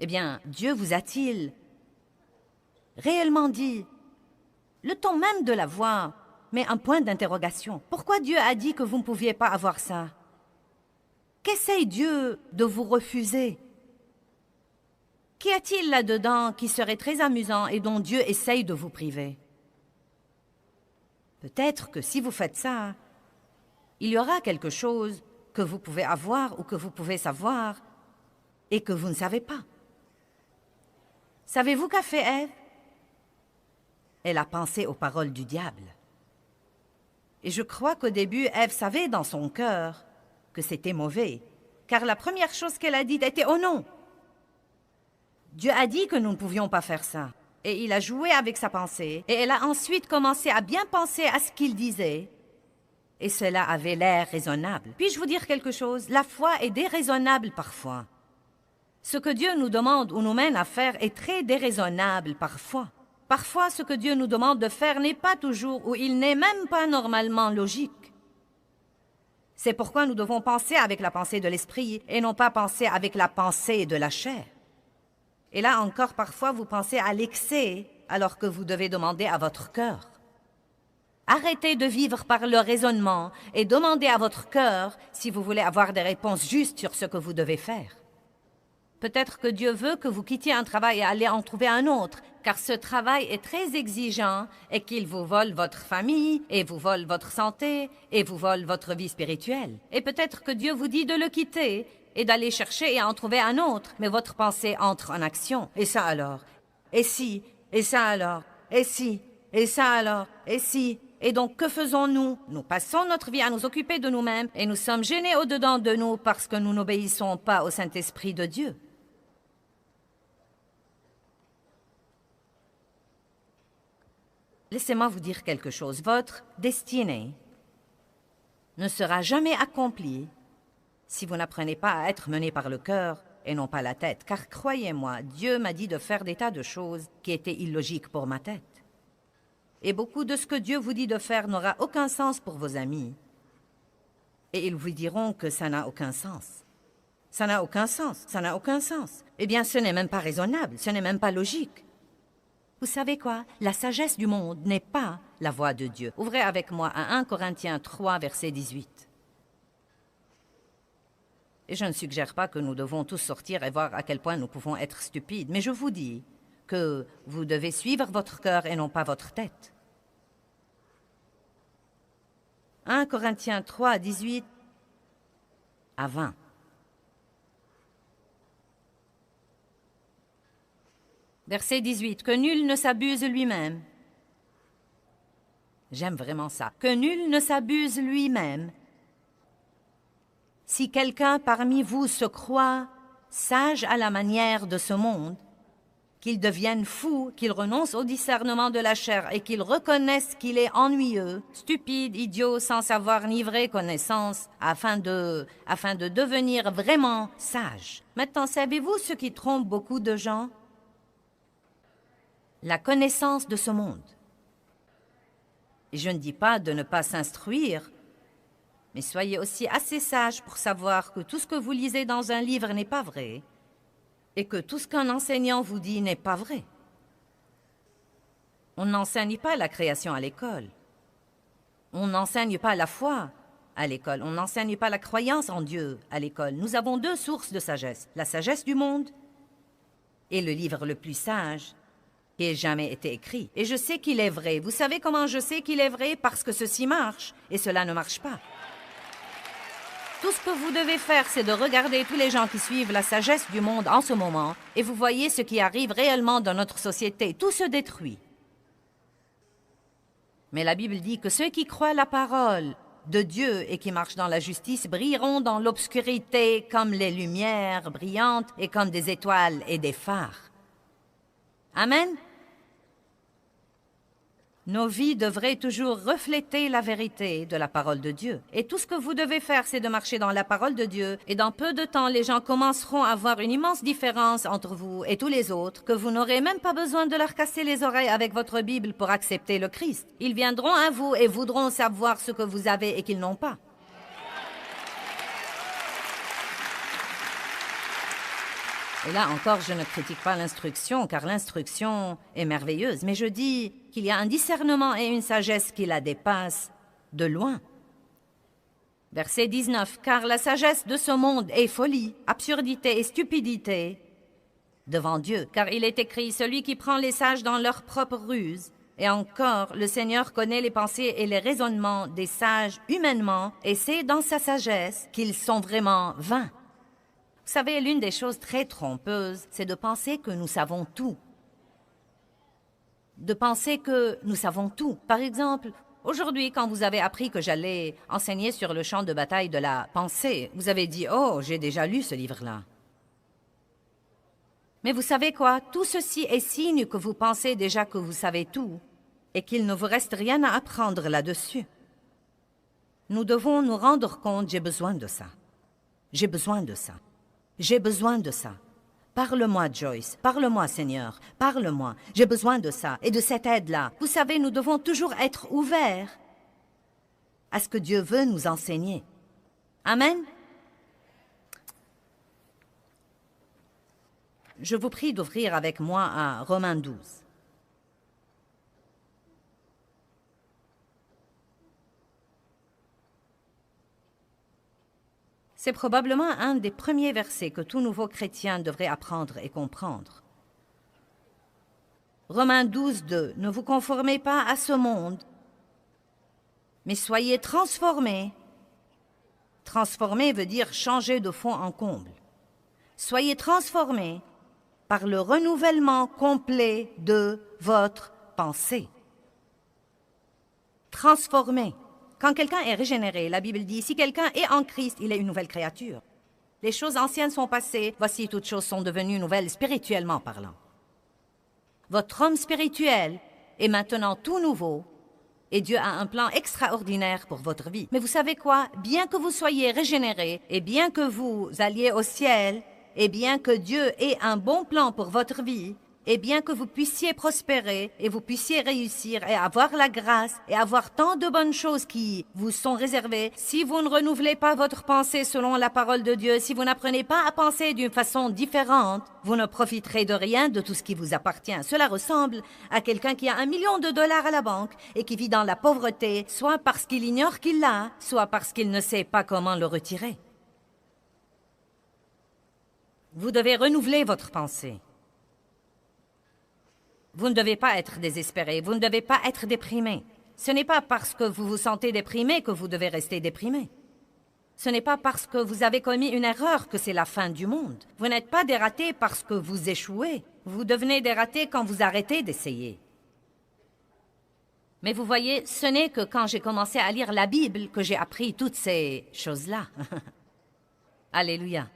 Speaker 1: Eh bien, Dieu vous a-t-il réellement dit? Le ton même de la voix, mais un point d'interrogation. Pourquoi Dieu a dit que vous ne pouviez pas avoir ça? Qu'essaye Dieu de vous refuser? Qu'y a-t-il là-dedans qui serait très amusant et dont Dieu essaye de vous priver? Peut-être que si vous faites ça, il y aura quelque chose que vous pouvez avoir ou que vous pouvez savoir et que vous ne savez pas. Savez-vous qu'a fait Ève? Elle a pensé aux paroles du diable. Et je crois qu'au début, Ève savait dans son cœur que c'était mauvais, car la première chose qu'elle a dite était « Oh non !» Dieu a dit que nous ne pouvions pas faire ça. Et il a joué avec sa pensée, et elle a ensuite commencé à bien penser à ce qu'il disait. Et cela avait l'air raisonnable. Puis-je vous dire quelque chose? La foi est déraisonnable parfois. Ce que Dieu nous demande ou nous mène à faire est très déraisonnable parfois. Parfois, ce que Dieu nous demande de faire n'est pas toujours ou il n'est même pas normalement logique. C'est pourquoi nous devons penser avec la pensée de l'esprit et non pas penser avec la pensée de la chair. Et là encore, parfois, vous pensez à l'excès alors que vous devez demander à votre cœur. Arrêtez de vivre par le raisonnement et demandez à votre cœur si vous voulez avoir des réponses justes sur ce que vous devez faire. Peut-être que Dieu veut que vous quittiez un travail et allez en trouver un autre, car ce travail est très exigeant et qu'il vous vole votre famille, et vous vole votre santé, et vous vole votre vie spirituelle. Et peut-être que Dieu vous dit de le quitter et d'aller chercher et en trouver un autre, mais votre pensée entre en action. Et ça alors? Et si? Et ça alors? Et si? Et ça alors? Et si? Et donc, que faisons-nous? Nous passons notre vie à nous occuper de nous-mêmes et nous sommes gênés au-dedans de nous parce que nous n'obéissons pas au Saint-Esprit de Dieu. Laissez-moi vous dire quelque chose. Votre destinée ne sera jamais accomplie si vous n'apprenez pas à être mené par le cœur et non pas la tête. Car croyez-moi, Dieu m'a dit de faire des tas de choses qui étaient illogiques pour ma tête. Et beaucoup de ce que Dieu vous dit de faire n'aura aucun sens pour vos amis. Et ils vous diront que ça n'a aucun sens. Ça n'a aucun sens, ça n'a aucun sens. Eh bien, ce n'est même pas raisonnable, ce n'est même pas logique. Vous savez quoi? La sagesse du monde n'est pas la voix de Dieu. Ouvrez avec moi à 1 Corinthiens 3, verset 18. Et je ne suggère pas que nous devons tous sortir et voir à quel point nous pouvons être stupides, mais je vous dis que vous devez suivre votre cœur et non pas votre tête. 1 Corinthiens 3, 18 à 20. Verset 18. Que nul ne s'abuse lui-même. J'aime vraiment ça. Que nul ne s'abuse lui-même. Si quelqu'un parmi vous se croit sage à la manière de ce monde, qu'il devienne fou, qu'il renonce au discernement de la chair et qu'il reconnaisse qu'il est ennuyeux, stupide, idiot, sans savoir ni vraie connaissance, afin de devenir vraiment sage. Maintenant, savez-vous ce qui trompe beaucoup de gens? La connaissance de ce monde. Et je ne dis pas de ne pas s'instruire, mais soyez aussi assez sage pour savoir que tout ce que vous lisez dans un livre n'est pas vrai et que tout ce qu'un enseignant vous dit n'est pas vrai. On n'enseigne pas la création à l'école. On n'enseigne pas la foi à l'école. On n'enseigne pas la croyance en Dieu à l'école. Nous avons deux sources de sagesse. La sagesse du monde et le livre le plus sage qui ait jamais été écrit. Et je sais qu'il est vrai. Vous savez comment je sais qu'il est vrai? Parce que ceci marche et cela ne marche pas. Tout ce que vous devez faire, c'est de regarder tous les gens qui suivent la sagesse du monde en ce moment et vous voyez ce qui arrive réellement dans notre société. Tout se détruit. Mais la Bible dit que ceux qui croient la parole de Dieu et qui marchent dans la justice brilleront dans l'obscurité comme les lumières brillantes et comme des étoiles et des phares. Amen. Nos vies devraient toujours refléter la vérité de la parole de Dieu. Et tout ce que vous devez faire, c'est de marcher dans la parole de Dieu. Et dans peu de temps, les gens commenceront à voir une immense différence entre vous et tous les autres, que vous n'aurez même pas besoin de leur casser les oreilles avec votre Bible pour accepter le Christ. Ils viendront à vous et voudront savoir ce que vous avez et qu'ils n'ont pas. Et là encore, je ne critique pas l'instruction, car l'instruction est merveilleuse, mais je dis qu'il y a un discernement et une sagesse qui la dépassent de loin. Verset 19, « Car la sagesse de ce monde est folie, absurdité et stupidité devant Dieu, car il est écrit, celui qui prend les sages dans leur propre ruse. Et encore, le Seigneur connaît les pensées et les raisonnements des sages humainement, et c'est dans sa sagesse qu'ils sont vraiment vains. » Vous savez, l'une des choses très trompeuses, c'est de penser que nous savons tout. De penser que nous savons tout. Par exemple, aujourd'hui, quand vous avez appris que j'allais enseigner sur le champ de bataille de la pensée, vous avez dit « Oh, j'ai déjà lu ce livre-là. » Mais vous savez quoi? Tout ceci est signe que vous pensez déjà que vous savez tout et qu'il ne vous reste rien à apprendre là-dessus. Nous devons nous rendre compte, j'ai besoin de ça. J'ai besoin de ça. J'ai besoin de ça. Parle-moi, Joyce. Parle-moi, Seigneur. Parle-moi. J'ai besoin de ça et de cette aide-là. Vous savez, nous devons toujours être ouverts à ce que Dieu veut nous enseigner. Amen. Je vous prie d'ouvrir avec moi à Romains 12. C'est probablement un des premiers versets que tout nouveau chrétien devrait apprendre et comprendre. Romains 12, 2. Ne vous conformez pas à ce monde, mais soyez transformés. Transformer veut dire changer de fond en comble. Soyez transformés par le renouvellement complet de votre pensée. Transformés. Quand quelqu'un est régénéré, la Bible dit, si quelqu'un est en Christ, il est une nouvelle créature. Les choses anciennes sont passées, voici toutes choses sont devenues nouvelles spirituellement parlant. Votre homme spirituel est maintenant tout nouveau et Dieu a un plan extraordinaire pour votre vie. Mais vous savez quoi? Bien que vous soyez régénéré et bien que vous alliez au ciel et bien que Dieu ait un bon plan pour votre vie, et bien que vous puissiez prospérer et vous puissiez réussir et avoir la grâce et avoir tant de bonnes choses qui vous sont réservées, si vous ne renouvelez pas votre pensée selon la parole de Dieu, si vous n'apprenez pas à penser d'une façon différente, vous ne profiterez de rien de tout ce qui vous appartient. Cela ressemble à quelqu'un qui a $1 million à la banque et qui vit dans la pauvreté, soit parce qu'il ignore qu'il l'a, soit parce qu'il ne sait pas comment le retirer. Vous devez renouveler votre pensée. Vous ne devez pas être désespéré, vous ne devez pas être déprimé. Ce n'est pas parce que vous vous sentez déprimé que vous devez rester déprimé. Ce n'est pas parce que vous avez commis une erreur que c'est la fin du monde. Vous n'êtes pas dératé parce que vous échouez. Vous devenez dératé quand vous arrêtez d'essayer. Mais vous voyez, ce n'est que quand j'ai commencé à lire la Bible que j'ai appris toutes ces choses-là. Alléluia.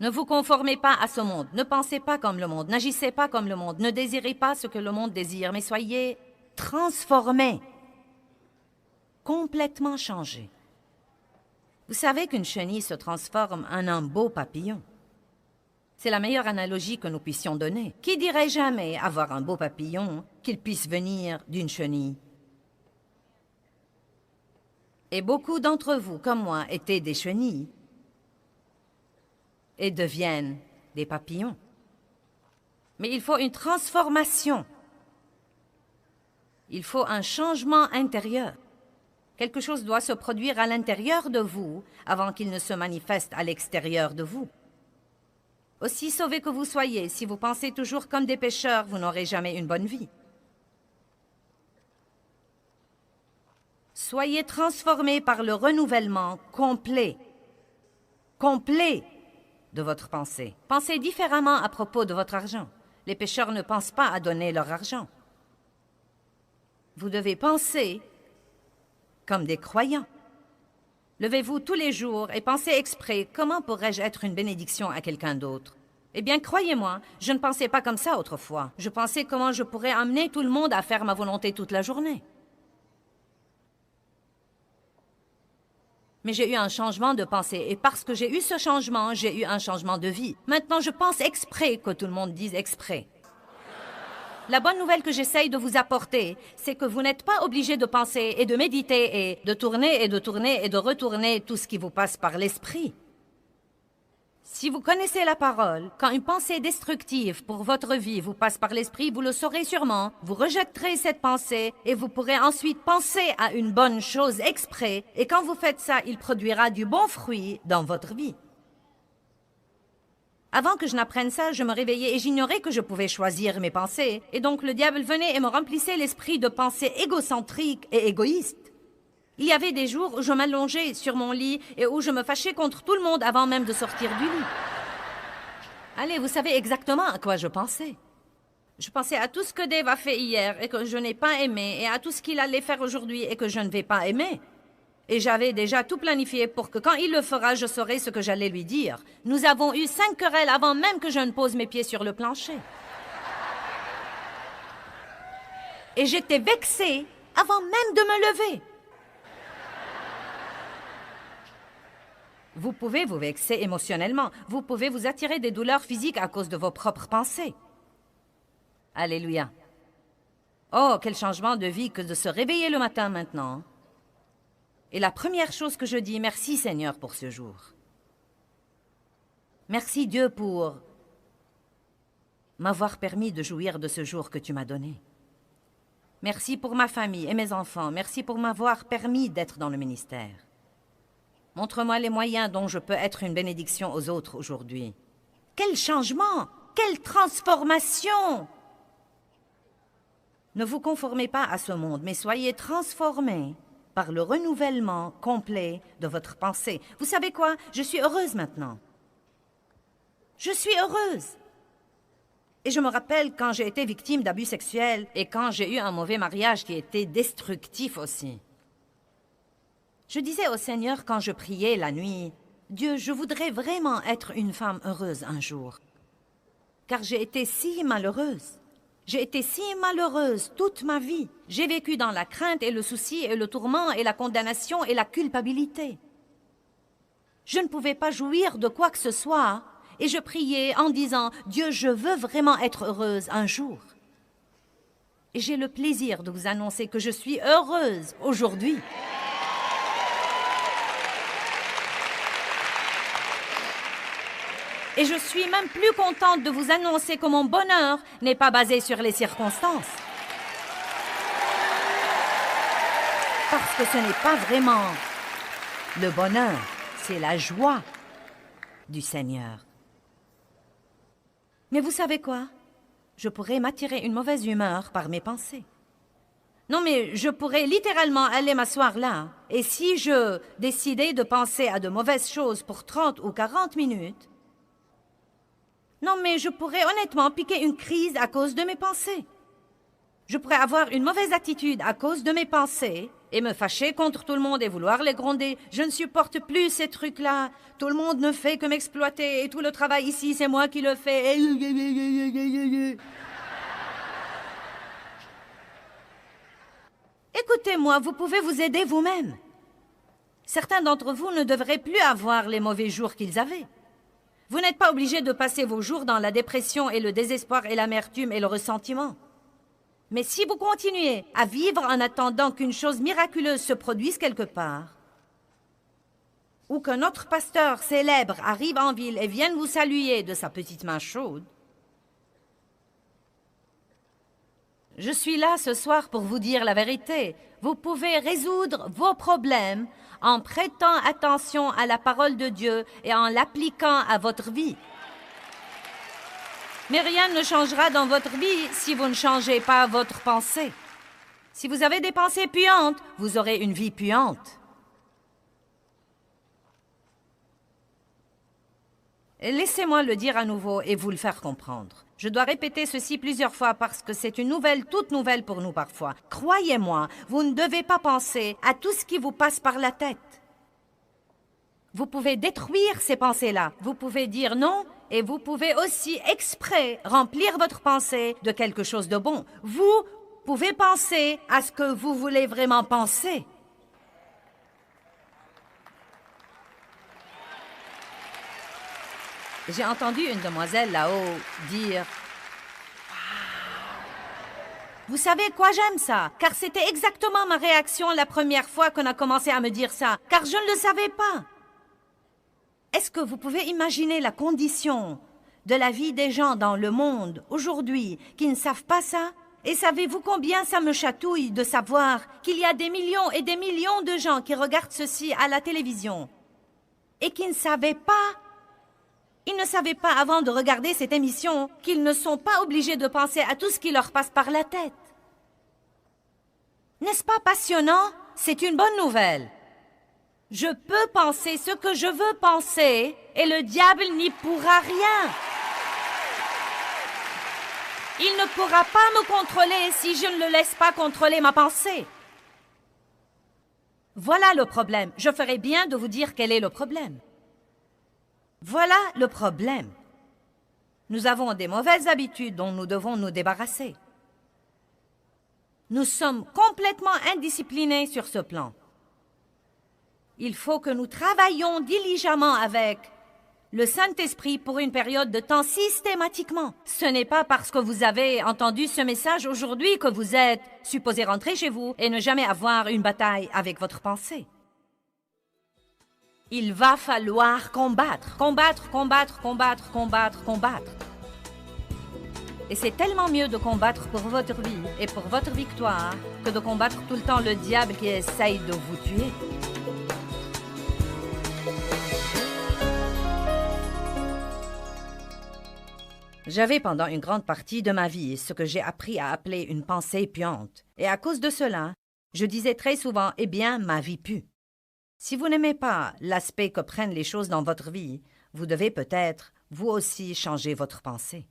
Speaker 1: Ne vous conformez pas à ce monde, ne pensez pas comme le monde, n'agissez pas comme le monde, ne désirez pas ce que le monde désire, mais soyez transformés, complètement changés. Vous savez qu'une chenille se transforme en un beau papillon. C'est la meilleure analogie que nous puissions donner. Qui dirait jamais avoir un beau papillon qu'il puisse venir d'une chenille? Et beaucoup d'entre vous, comme moi, étaient des chenilles et deviennent des papillons. Mais il faut une transformation. Il faut un changement intérieur. Quelque chose doit se produire à l'intérieur de vous avant qu'il ne se manifeste à l'extérieur de vous. Aussi sauvés que vous soyez, si vous pensez toujours comme des pécheurs, vous n'aurez jamais une bonne vie. Soyez transformés par le renouvellement complet de votre pensée. Pensez différemment à propos de votre argent. Les pécheurs ne pensent pas à donner leur argent. Vous devez penser comme des croyants. Levez-vous tous les jours et pensez exprès, comment pourrais-je être une bénédiction à quelqu'un d'autre? Eh bien, croyez-moi, je ne pensais pas comme ça autrefois. Je pensais comment je pourrais amener tout le monde à faire ma volonté toute la journée. Mais j'ai eu un changement de pensée, et parce que j'ai eu ce changement, j'ai eu un changement de vie. Maintenant, je pense exprès que tout le monde dise exprès. La bonne nouvelle que j'essaye de vous apporter, c'est que vous n'êtes pas obligé de penser et de méditer et de tourner et de tourner et de retourner tout ce qui vous passe par l'esprit. Si vous connaissez la parole, quand une pensée destructive pour votre vie vous passe par l'esprit, vous le saurez sûrement, vous rejetterez cette pensée et vous pourrez ensuite penser à une bonne chose exprès, et quand vous faites ça, il produira du bon fruit dans votre vie. Avant que je n'apprenne ça, je me réveillais et j'ignorais que je pouvais choisir mes pensées, et donc le diable venait et me remplissait l'esprit de pensées égocentriques et égoïstes. Il y avait des jours où je m'allongeais sur mon lit et où je me fâchais contre tout le monde avant même de sortir du lit. Allez, vous savez exactement à quoi je pensais. Je pensais à tout ce que Dave a fait hier et que je n'ai pas aimé, et à tout ce qu'il allait faire aujourd'hui et que je ne vais pas aimer. Et j'avais déjà tout planifié pour que quand il le fera, je saurai ce que j'allais lui dire. Nous avons eu 5 querelles avant même que je ne pose mes pieds sur le plancher. Et j'étais vexée avant même de me lever. Vous pouvez vous vexer émotionnellement. Vous pouvez vous attirer des douleurs physiques à cause de vos propres pensées. Alléluia. Oh, quel changement de vie que de se réveiller le matin maintenant. Et la première chose que je dis, merci Seigneur pour ce jour. Merci Dieu pour m'avoir permis de jouir de ce jour que tu m'as donné. Merci pour ma famille et mes enfants. Merci pour m'avoir permis d'être dans le ministère. Montre-moi les moyens dont je peux être une bénédiction aux autres aujourd'hui. Quel changement! Quelle transformation! Ne vous conformez pas à ce monde, mais soyez transformés par le renouvellement complet de votre pensée. Vous savez quoi? Je suis heureuse maintenant. Je suis heureuse. Et je me rappelle quand j'ai été victime d'abus sexuels et quand j'ai eu un mauvais mariage qui était destructif aussi. Je disais au Seigneur quand je priais la nuit, « Dieu, je voudrais vraiment être une femme heureuse un jour. » Car j'ai été si malheureuse. J'ai été si malheureuse toute ma vie. J'ai vécu dans la crainte et le souci et le tourment et la condamnation et la culpabilité. Je ne pouvais pas jouir de quoi que ce soit et je priais en disant « Dieu, je veux vraiment être heureuse un jour. » Et j'ai le plaisir de vous annoncer que je suis heureuse aujourd'hui. Et je suis même plus contente de vous annoncer que mon bonheur n'est pas basé sur les circonstances. Parce que ce n'est pas vraiment le bonheur, c'est la joie du Seigneur. Mais vous savez quoi? Je pourrais m'attirer une mauvaise humeur par mes pensées. Non, mais je pourrais littéralement aller m'asseoir là, et si je décidais de penser à de mauvaises choses pour 30 ou 40 minutes, non, mais je pourrais honnêtement piquer une crise à cause de mes pensées. Je pourrais avoir une mauvaise attitude à cause de mes pensées et me fâcher contre tout le monde et vouloir les gronder. Je ne supporte plus ces trucs-là. Tout le monde ne fait que m'exploiter et tout le travail ici, c'est moi qui le fais. Écoutez-moi, vous pouvez vous aider vous-même. Certains d'entre vous ne devraient plus avoir les mauvais jours qu'ils avaient. Vous n'êtes pas obligé de passer vos jours dans la dépression et le désespoir et l'amertume et le ressentiment. Mais si vous continuez à vivre en attendant qu'une chose miraculeuse se produise quelque part, ou qu'un autre pasteur célèbre arrive en ville et vienne vous saluer de sa petite main chaude, je suis là ce soir pour vous dire la vérité. Vous pouvez résoudre vos problèmes en prêtant attention à la parole de Dieu et en l'appliquant à votre vie. Mais rien ne changera dans votre vie si vous ne changez pas votre pensée. Si vous avez des pensées puantes, vous aurez une vie puante. Laissez-moi le dire à nouveau et vous le faire comprendre. Je dois répéter ceci plusieurs fois parce que c'est une nouvelle, toute nouvelle pour nous parfois. Croyez-moi, vous ne devez pas penser à tout ce qui vous passe par la tête. Vous pouvez détruire ces pensées-là. Vous pouvez dire non et vous pouvez aussi exprès remplir votre pensée de quelque chose de bon. Vous pouvez penser à ce que vous voulez vraiment penser. J'ai entendu une demoiselle là-haut dire « Vous savez quoi, j'aime ça, car c'était exactement ma réaction la première fois qu'on a commencé à me dire ça, car je ne le savais pas. » Est-ce que vous pouvez imaginer la condition de la vie des gens dans le monde aujourd'hui qui ne savent pas ça? Et savez-vous combien ça me chatouille de savoir qu'il y a des millions et des millions de gens qui regardent ceci à la télévision et qui ne savaient pas. Ils ne savaient pas avant de regarder cette émission qu'ils ne sont pas obligés de penser à tout ce qui leur passe par la tête. N'est-ce pas passionnant? C'est une bonne nouvelle. Je peux penser ce que je veux penser et le diable n'y pourra rien. Il ne pourra pas me contrôler si je ne le laisse pas contrôler ma pensée. Voilà le problème. Je ferais bien de vous dire quel est le problème. Voilà le problème. Nous avons des mauvaises habitudes dont nous devons nous débarrasser. Nous sommes complètement indisciplinés sur ce plan. Il faut que nous travaillions diligemment avec le Saint-Esprit pour une période de temps systématiquement. Ce n'est pas parce que vous avez entendu ce message aujourd'hui que vous êtes supposé rentrer chez vous et ne jamais avoir une bataille avec votre pensée. Il va falloir combattre, combattre, combattre, combattre, combattre, combattre. Et c'est tellement mieux de combattre pour votre vie et pour votre victoire que de combattre tout le temps le diable qui essaye de vous tuer. J'avais pendant une grande partie de ma vie ce que j'ai appris à appeler une pensée puante. Et à cause de cela, je disais très souvent « Eh bien, ma vie pue ». Si vous n'aimez pas l'aspect que prennent les choses dans votre vie, vous devez peut-être, vous aussi, changer votre pensée.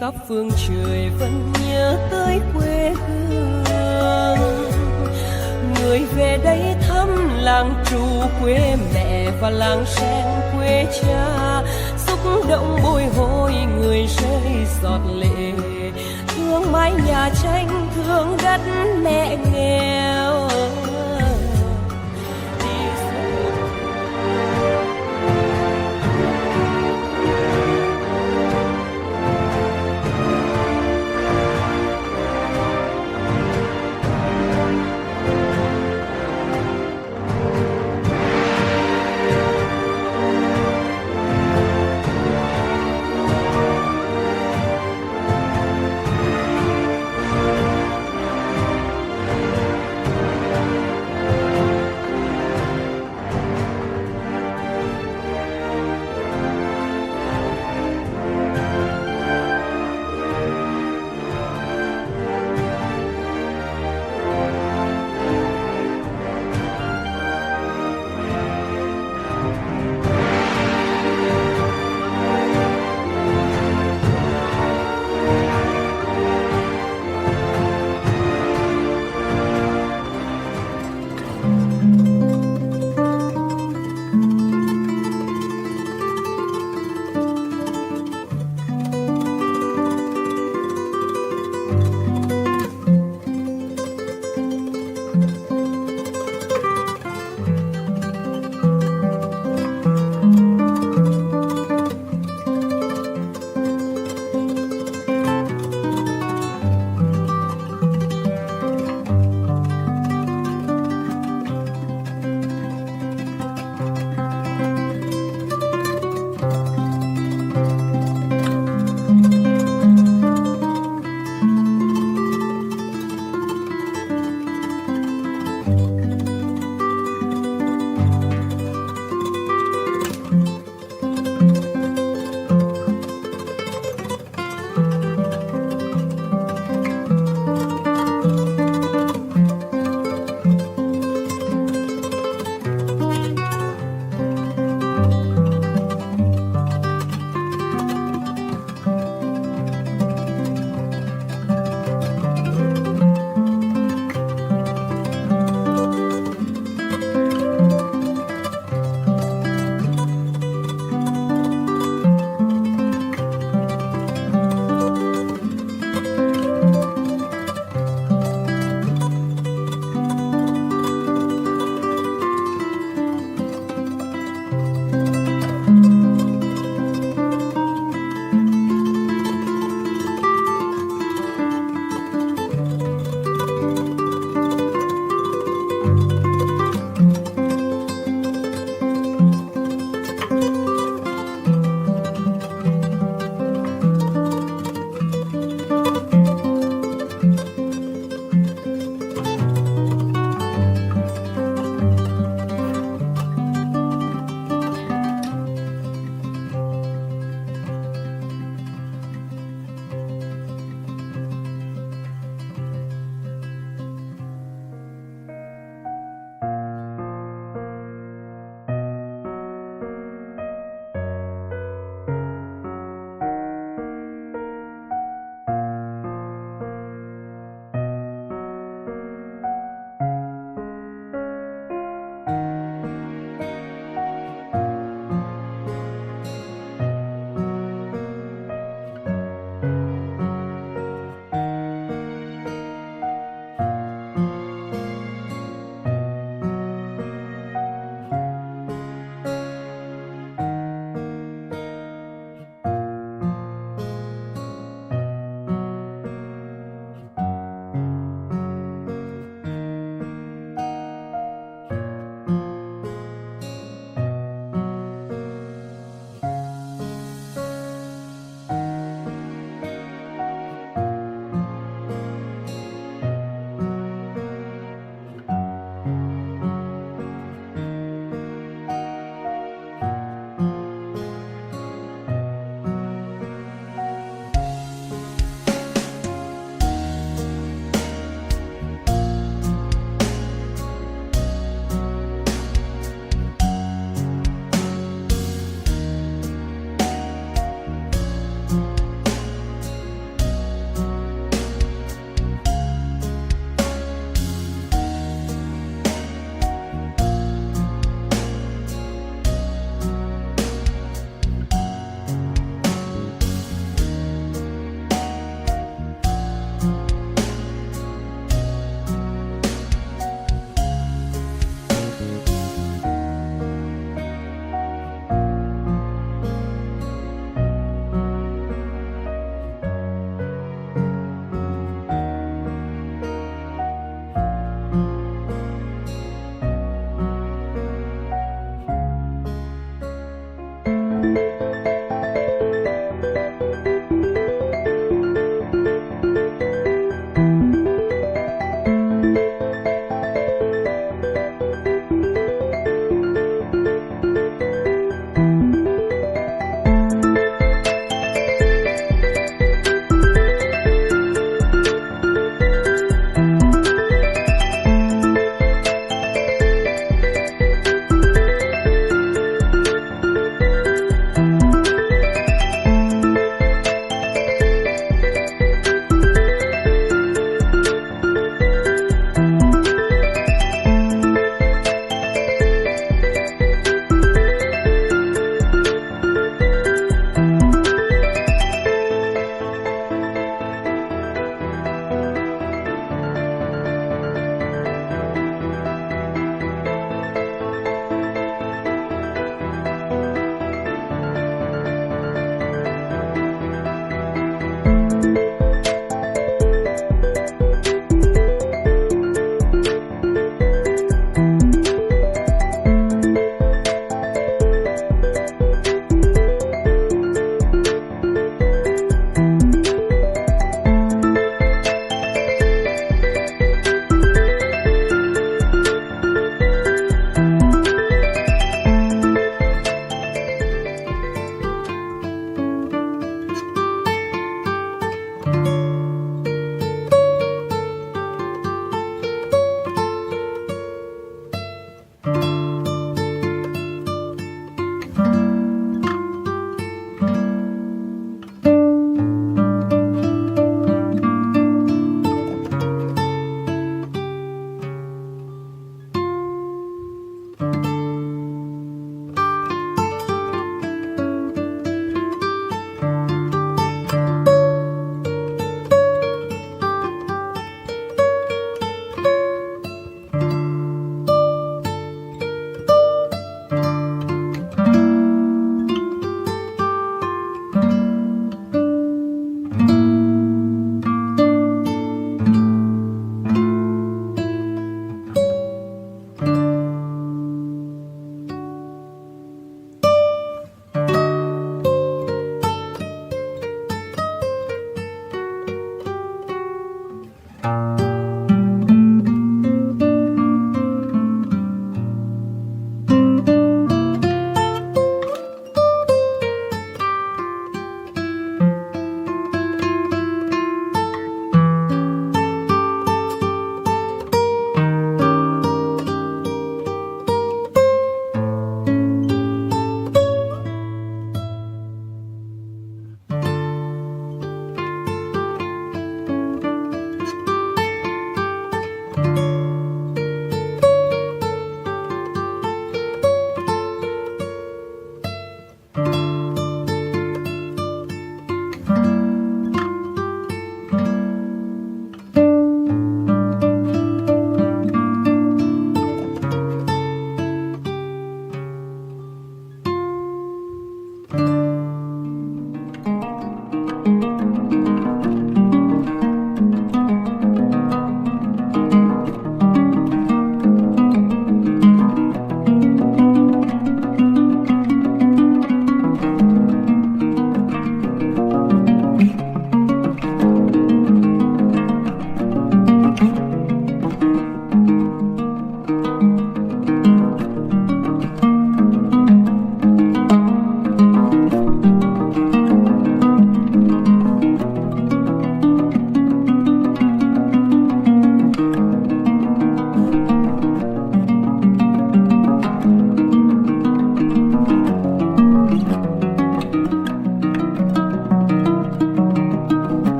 Speaker 2: khắp phương trời vẫn nhớ tới quê hương. Người về đây thăm làng trù quê mẹ và làng sen quê cha, xúc động bồi hồi người rơi giọt lệ, thương mái nhà tranh thương đất mẹ nghèo.